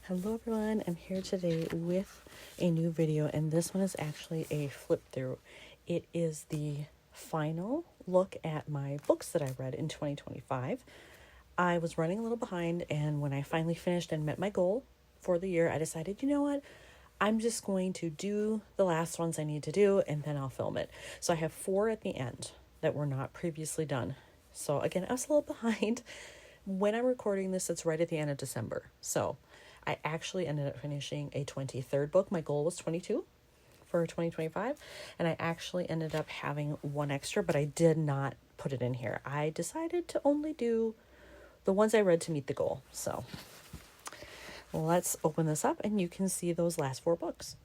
Hello everyone, I'm here today with a new video, and this one is actually a flip through. It is the final look at my books that I read in 2025. I was running a little behind, and when I finally finished and met my goal for the year, I decided, you know what, I'm just going to do the last ones I need to do and then I'll film it. So I have 4 at the end that were not previously done. So again, I was a little behind. When I'm recording this, it's right at the end of December. So I actually ended up finishing a 23rd book. My goal was 22 for 2025, and I actually ended up having one extra, but I did not put it in here. I decided to only do the ones I read to meet the goal. So let's open this up and you can see those last 4 books.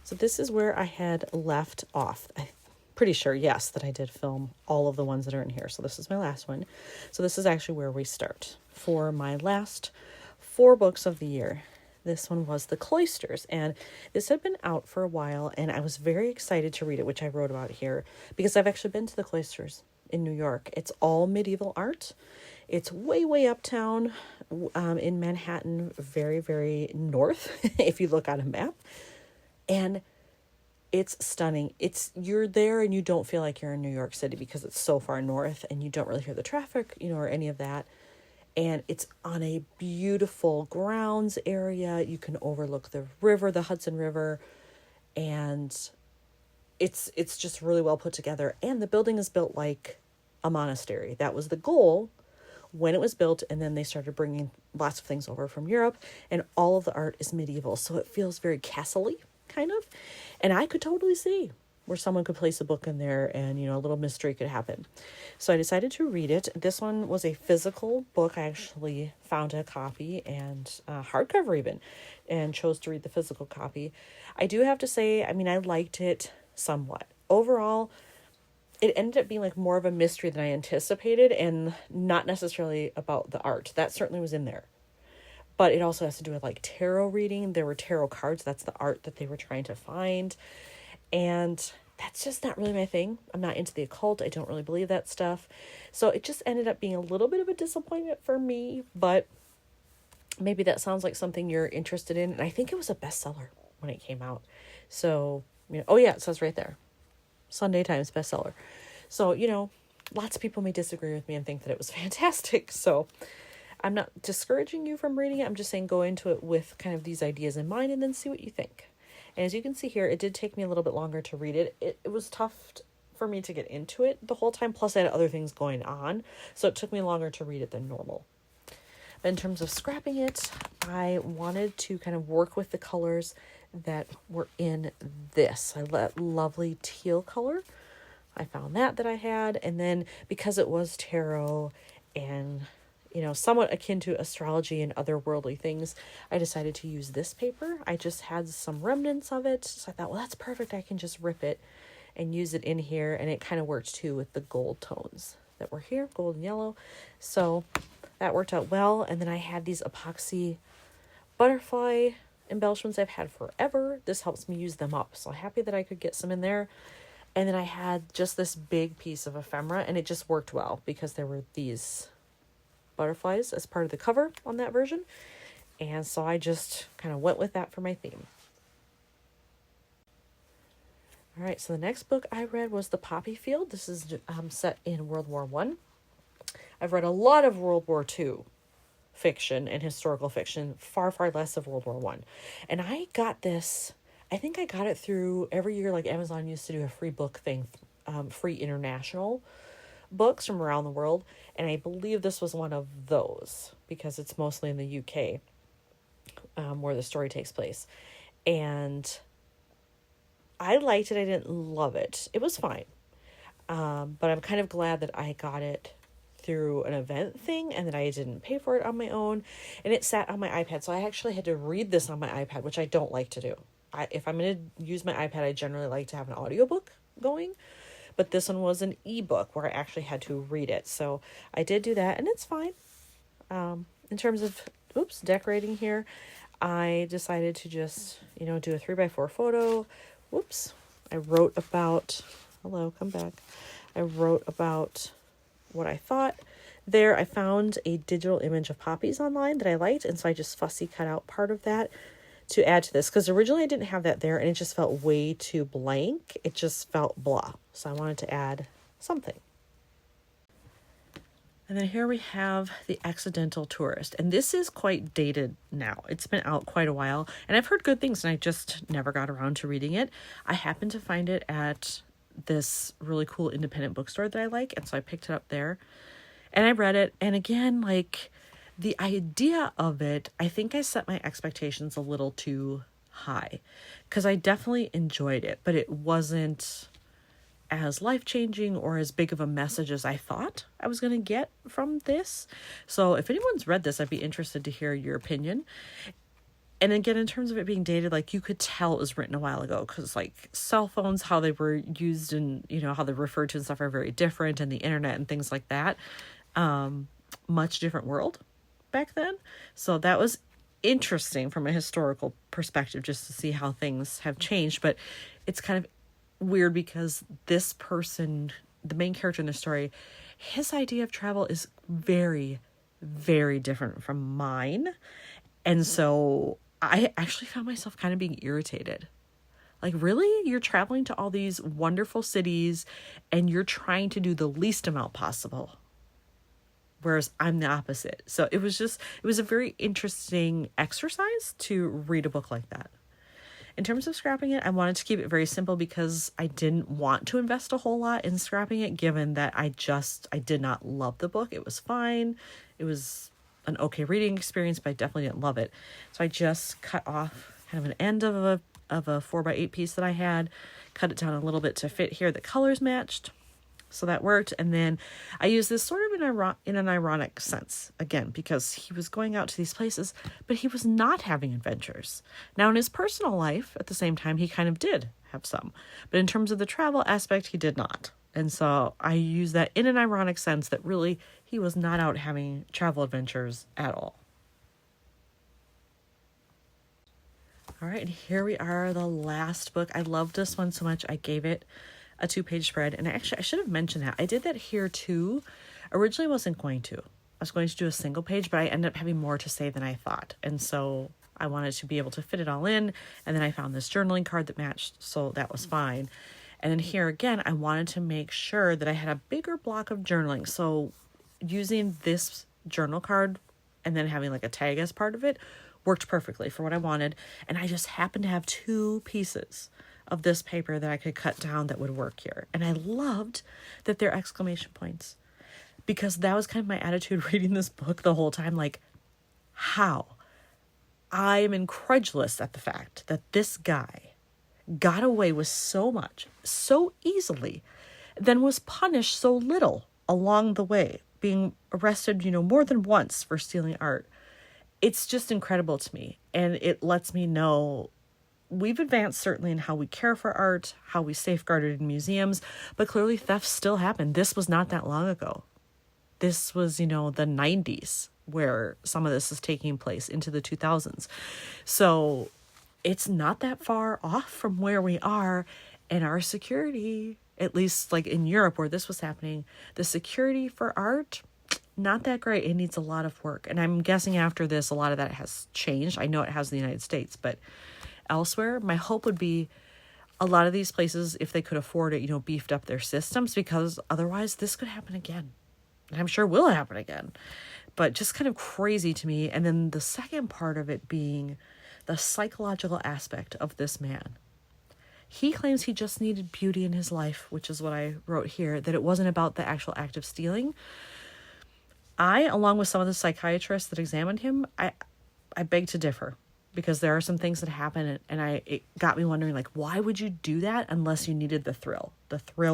So this is where I had left off. I'm pretty sure, yes, that I did film all of the ones that are in here. So this is my last one. So this is actually where we start for my last 4 books of the year. This one was The Cloisters, and this had been out for a while, and I was very excited to read it, which I wrote about here, because I've actually been to the Cloisters in New York. It's all medieval art. It's way uptown in Manhattan, very, very north, if you look on a map. And it's stunning. You're there and you don't feel like you're in New York City because it's so far north and you don't really hear the traffic, or any of that. And it's on a beautiful grounds area. You can overlook the river, the Hudson River, and it's just really well put together. And the building is built like a monastery. That was the goal when it was built, and then they started bringing lots of things over from Europe, and all of the art is medieval, so it feels very castle-y, kind of. And I could totally see where someone could place a book in there and, a little mystery could happen. So I decided to read it. This one was a physical book. I actually found a copy, and hardcover even, and chose to read the physical copy. I do have to say, I liked it somewhat. Overall, it ended up being like more of a mystery than I anticipated, and not necessarily about the art. That certainly was in there. But it also has to do with like tarot reading. There were tarot cards. That's the art that they were trying to find. And that's just not really my thing. I'm not into the occult. I don't really believe that stuff. So it just ended up being a little bit of a disappointment for me. But maybe that sounds like something you're interested in. And I think it was a bestseller when it came out. So, oh yeah, it says right there. Sunday Times bestseller. So, lots of people may disagree with me and think that it was fantastic. So I'm not discouraging you from reading it. I'm just saying go into it with kind of these ideas in mind and then see what you think. And as you can see here, it did take me a little bit longer to read it. It was tough for me to get into it the whole time. Plus I had other things going on. So it took me longer to read it than normal. But in terms of scrapping it, I wanted to kind of work with the colors that were in this. That lovely teal color. I found that I had. And then because it was tarot and somewhat akin to astrology and other worldly things, I decided to use this paper. I just had some remnants of it. So I thought, well, that's perfect. I can just rip it and use it in here. And it kind of worked too with the gold tones that were here, gold and yellow. So that worked out well. And then I had these epoxy butterfly embellishments I've had forever. This helps me use them up. So happy that I could get some in there. And then I had just this big piece of ephemera, and it just worked well because there were these butterflies as part of the cover on that version. And so I just kind of went with that for my theme. All right, so the next book I read was The Poppy Field. This is set in World War I. I've read a lot of World War II fiction and historical fiction, far less of World War I. And I got this, I think I got it through every year, like Amazon used to do a free book thing, free international books from around the world, and I believe this was one of those because it's mostly in the UK where the story takes place. And I liked it. I didn't love it. It was fine. But I'm kind of glad that I got it through an event thing and that I didn't pay for it on my own. And it sat on my iPad. So I actually had to read this on my iPad, which I don't like to do. If I'm going to use my iPad, I generally like to have an audiobook going. But this one was an ebook where I actually had to read it. So I did do that, and it's fine. In terms of, decorating here, I decided to just, do a 3x4 photo. I wrote about, hello, come back. I wrote about what I thought there, I found a digital image of poppies online that I liked, and so I just fussy cut out part of that to add to this, because originally I didn't have that there and it just felt way too blank. It just felt blah. So I wanted to add something. And then here we have The Accidental Tourist. And this is quite dated now. It's been out quite a while. And I've heard good things, and I just never got around to reading it. I happened to find it at this really cool independent bookstore that I like. And so I picked it up there. And I read it. And again, like, the idea of it, I think I set my expectations a little too high. Because I definitely enjoyed it. But it wasn't as life-changing or as big of a message as I thought I was going to get from this. So if anyone's read this, I'd be interested to hear your opinion. And again, in terms of it being dated, like, you could tell it was written a while ago, because like cell phones, how they were used and, you know, how they're referred to and stuff are very different, and the internet and things like that. Much different world back then. So that was interesting from a historical perspective, just to see how things have changed. But it's kind of weird because this person, the main character in the story, his idea of travel is very, very different from mine. And so I actually found myself kind of being irritated. Like, really? You're traveling to all these wonderful cities and you're trying to do the least amount possible. Whereas I'm the opposite. So it was a very interesting exercise to read a book like that. In terms of scrapping it, I wanted to keep it very simple because I didn't want to invest a whole lot in scrapping it, given that I did not love the book. It was fine. It was an okay reading experience, but I definitely didn't love it. So I just cut off kind of an end of a 4x8 piece that I had, cut it down a little bit to fit here. The colors matched. So that worked. And then I used this sort of in an ironic sense, again, because he was going out to these places, but he was not having adventures. Now, in his personal life, at the same time, he kind of did have some. But in terms of the travel aspect, he did not. And so I use that in an ironic sense that really he was not out having travel adventures at all. All right, and here we are, the last book. I loved this one so much, I gave it a 2-page spread. And I should have mentioned that. I did that here too. Originally I wasn't going to. I was going to do a single page, but I ended up having more to say than I thought. And so I wanted to be able to fit it all in. And then I found this journaling card that matched, so that was fine. And then here again, I wanted to make sure that I had a bigger block of journaling. So using this journal card and then having like a tag as part of it worked perfectly for what I wanted. And I just happened to have 2 pieces of this paper that I could cut down that would work here. And I loved that they're exclamation points, because that was kind of my attitude reading this book the whole time. Like, how? I am incredulous at the fact that this guy got away with so much, so easily, then was punished so little along the way, being arrested, more than once for stealing art. It's just incredible to me. And it lets me know we've advanced certainly in how we care for art, how we safeguard it in museums, but clearly thefts still happen. This was not that long ago. This was, the 90s where some of this is taking place, into the 2000s. So it's not that far off from where we are, and our security, at least like in Europe where this was happening, the security for art, not that great. It needs a lot of work. And I'm guessing after this, a lot of that has changed. I know it has in the United States, but elsewhere, my hope would be a lot of these places, if they could afford it, beefed up their systems, because otherwise this could happen again. And I'm sure will happen again. But just kind of crazy to me. And then the second part of it being the psychological aspect of this man. He claims he just needed beauty in his life, which is what I wrote here, that it wasn't about the actual act of stealing. I, along with some of the psychiatrists that examined him, I beg to differ. Because there are some things that happen, and it got me wondering, like, why would you do that unless you needed the thrill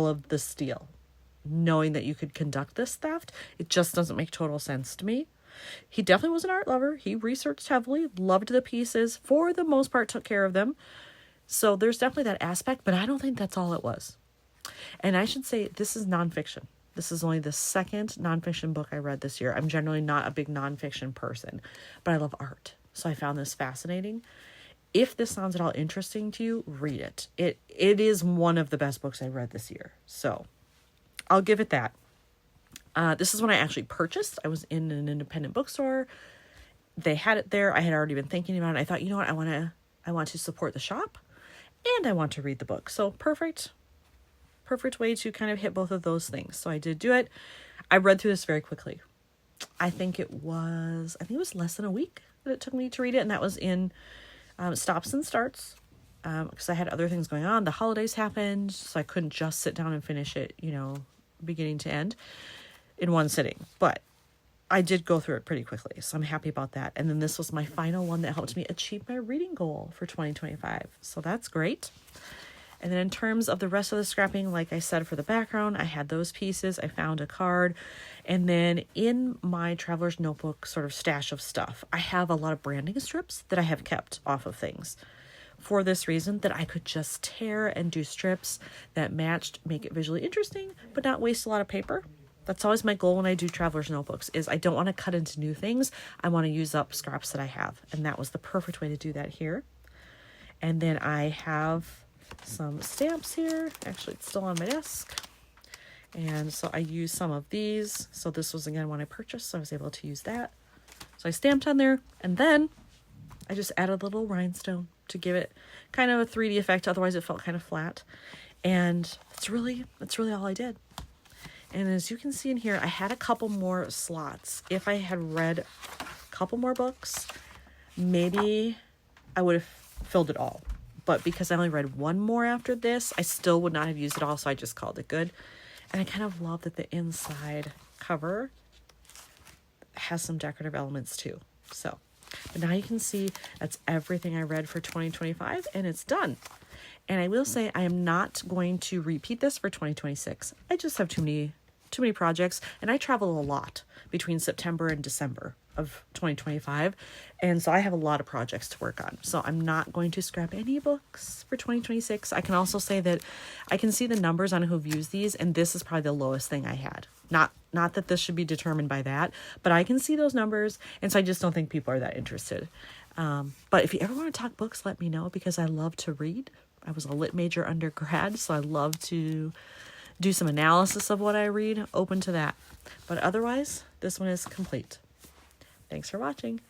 of the steal? Knowing that you could conduct this theft, it just doesn't make total sense to me. He definitely was an art lover. He researched heavily, loved the pieces, for the most part took care of them. So there's definitely that aspect, but I don't think that's all it was. And I should say, this is nonfiction. This is only the second nonfiction book I read this year. I'm generally not a big nonfiction person, but I love art. So I found this fascinating. If this sounds at all interesting to you, read it. It is one of the best books I read this year. So I'll give it that. This is when I actually purchased. I was in an independent bookstore. They had it there. I had already been thinking about it. I thought, you know what, I want to support the shop and I want to read the book. So perfect way to kind of hit both of those things. So I did do it. I read through this very quickly. I think it was less than a week that it took me to read it. And that was in stops and starts. Because I had other things going on. The holidays happened, so I couldn't just sit down and finish it, beginning to end in one sitting. But I did go through it pretty quickly, so I'm happy about that. And then this was my final one that helped me achieve my reading goal for 2025. So that's great. And then in terms of the rest of the scrapping, like I said, for the background, I had those pieces. I found a card. And then in my traveler's notebook sort of stash of stuff, I have a lot of branding strips that I have kept off of things. For this reason, that I could just tear and do strips that matched, make it visually interesting, but not waste a lot of paper. That's always my goal when I do traveler's notebooks, is I don't want to cut into new things. I want to use up scraps that I have. And that was the perfect way to do that here. And then I have some stamps here. Actually, it's still on my desk. And so I used some of these. So this was, again, when I purchased, so I was able to use that. So I stamped on there, and then I just added a little rhinestone to give it kind of a 3D effect. Otherwise it felt kind of flat. And that's really all I did. And as you can see in here, I had a couple more slots. If I had read a couple more books, maybe I would have filled it all. But because I only read one more after this, I still would not have used it all. So I just called it good. And I kind of love that the inside cover has some decorative elements too. So, but now you can see that's everything I read for 2025, and it's done. And I will say I am not going to repeat this for 2026. I just have too many projects, and I travel a lot between September and December of 2025. And so I have a lot of projects to work on. So I'm not going to scrap any books for 2026. I can also say that I can see the numbers on who've used these, and this is probably the lowest thing I had. Not that this should be determined by that, but I can see those numbers, and so I just don't think people are that interested. But if you ever want to talk books, let me know, because I love to read. I was a lit major undergrad, so I love to do some analysis of what I read. Open to that. But otherwise, this one is complete. Thanks for watching.